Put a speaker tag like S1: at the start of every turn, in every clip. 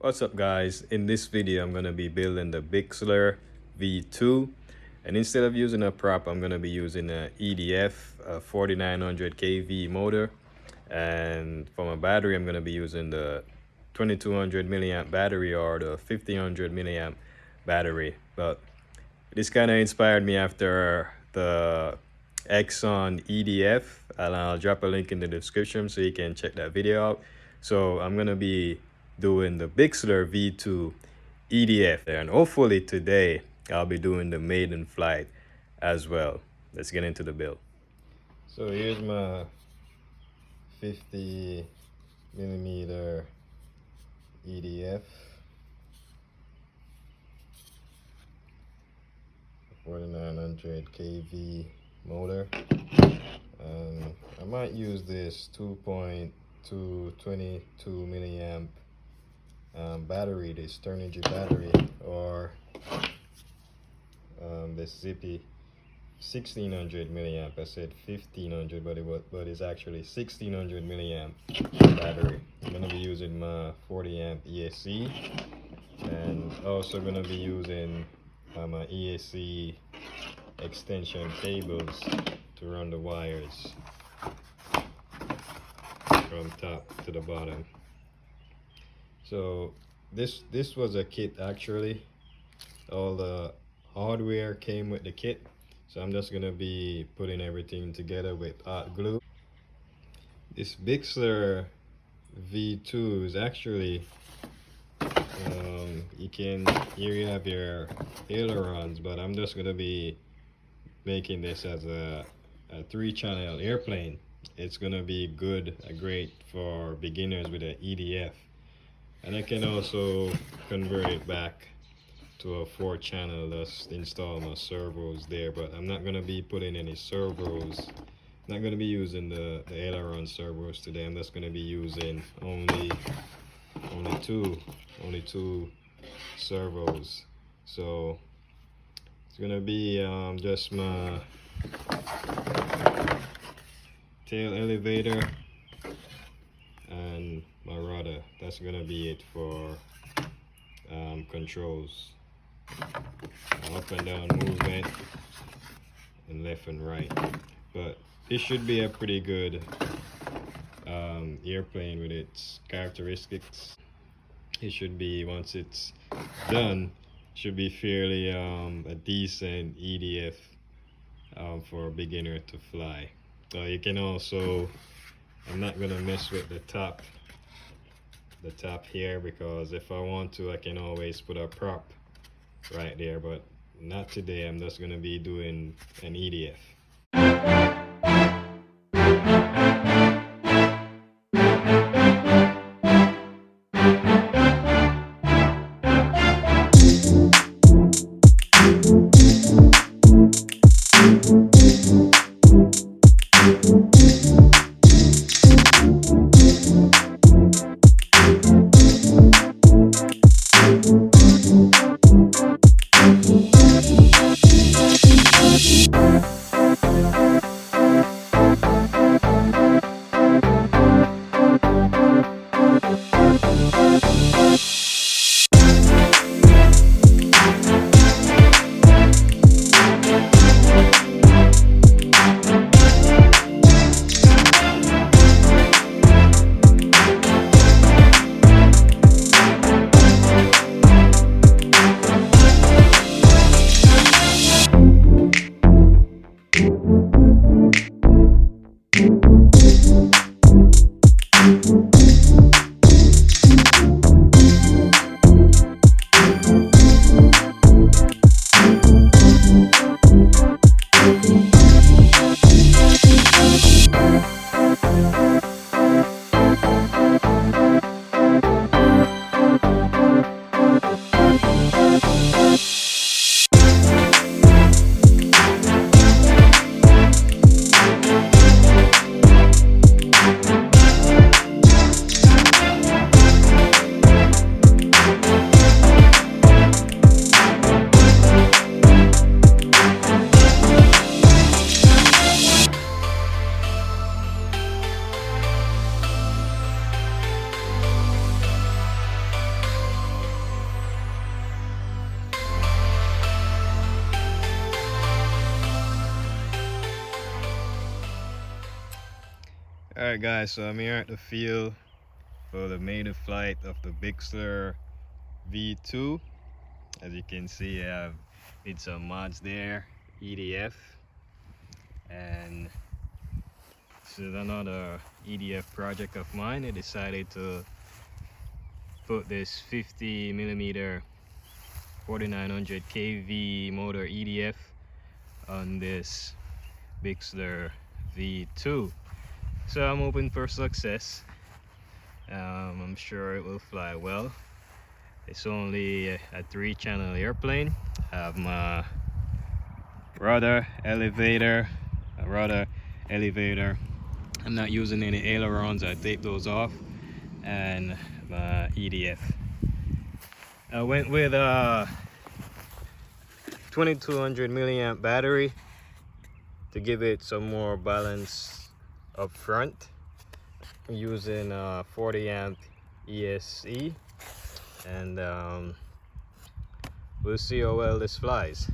S1: What's up guys, in this video I'm going to be building the Bixler V2, and instead of using a prop I'm going to be using a EDF 4900 kV motor, and for my battery I'm going to be using the 2200 milliamp battery or the 1500 milliamp battery. But this kind of inspired me after the Exxon EDF, and I'll drop a link in the description so you can check that video out. So I'm going to be doing the Bixler V2 EDF there, and hopefully today I'll be doing the Maiden flight as well. Let's get into the build. So here's my 50 millimeter EDF 4900 kV motor, and I might use this 2.2 22 milliamp battery, this Turnigy battery, or this Zippy 1600 milliamp. I said 1500, but it's actually 1600 milliamp battery. I'm gonna be using my 40 amp ESC, and also gonna be using my ESC extension cables to run the wires from top to the bottom. So this was a kit actually. All the hardware came with the kit, so I'm just gonna be putting everything together with hot glue. This Bixler V2 is actually here you have your ailerons, but I'm just gonna be making this as a 3-channel airplane. It's gonna be great for beginners with an EDF, and I can also convert it back to a 4-channel, just install my servos there. But I'm not gonna be putting any servos. I'm not gonna be using the aileron servos today. I'm just gonna be using only two servos. So it's gonna be just my tail elevator and my rudder. That's gonna be it for controls, up and down movement and left and right. But this should be a pretty good airplane with its characteristics. It should be, once it's done, should be fairly a decent EDF for a beginner to fly. So you can also, I'm not gonna mess with the top here, because if I want to I can always put a prop right there, but not today. I'm just gonna be doing an EDF. Alright guys, so I'm here at the field for the maiden flight of the Bixler V2. As you can see, I've did some mods there, EDF, and this is another EDF project of mine. I decided to put this 50mm 4900 kV motor EDF on this Bixler V2. So I'm hoping for success. I'm sure it will fly well. It's only a 3-channel airplane. I have my rudder elevator. I'm not using any ailerons. I take those off, and my EDF. I went with a 2200 milliamp battery to give it some more balance up front. I'm using 40 amp ESC, and we'll see how well this flies.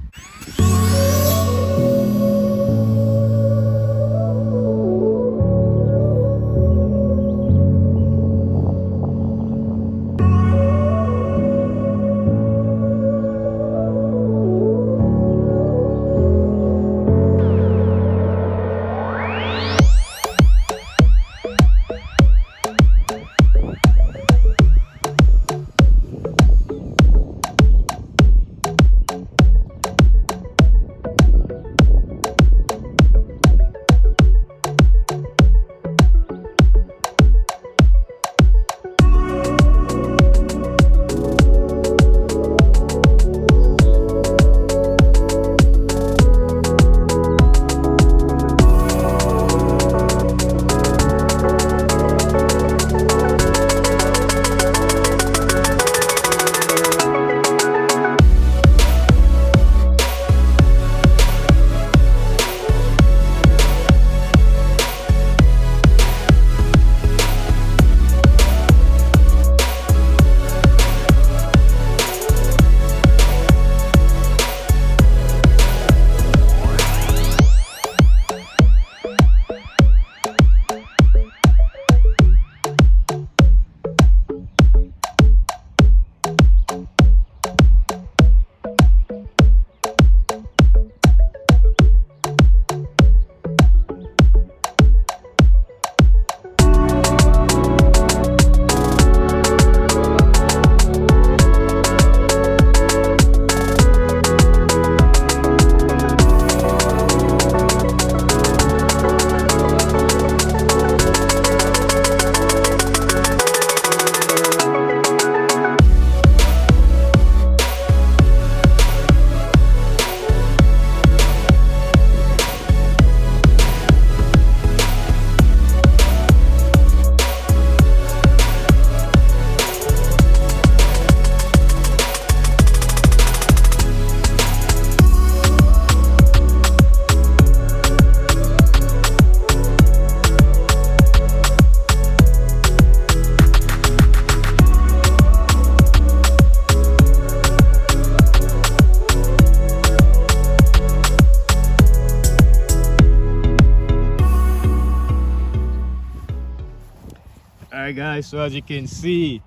S1: Alright guys, so as you can see,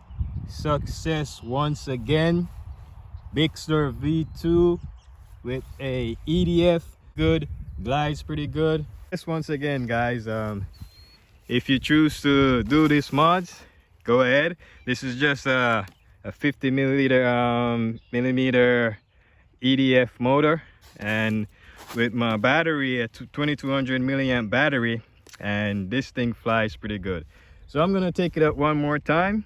S1: success once again. Bixler V2 with a EDF, good, glides pretty good. Just once again guys, if you choose to do these mods, go ahead. This is just a 50mm EDF motor, and with my battery, a 2200 milliamp battery, and this thing flies pretty good. So I'm gonna take it up one more time.